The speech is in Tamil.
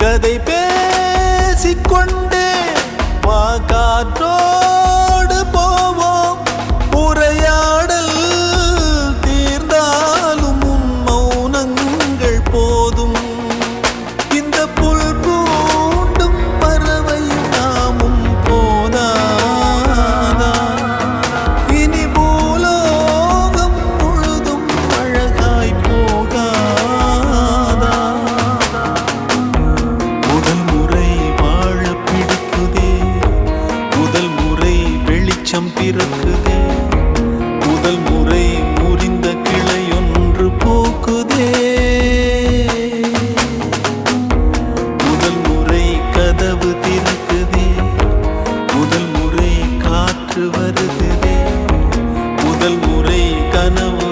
கதை பேசிக்கொண்டே காற்றோடு போவோம். உரையாடல் தீர்ந்தாலும் உன் மௌனங்கள் போதும். இந்த புல் பூண்டும் பறவையும் நாமும் போதாதா? இனி பூலோகம் முழுதும் அழகாய் போகாதா? முதல் முறை வாழ பிடிக்குதே, முதல் முறை வெளிச்சம் பிறக்குதே, முதல் முறை முறிந்த கிளையொன்று பூக்குதே, முதல் முறை கதவு திறக்குதே, முதல் முறை காற்று வருகுதே, முதல் முறை கனவு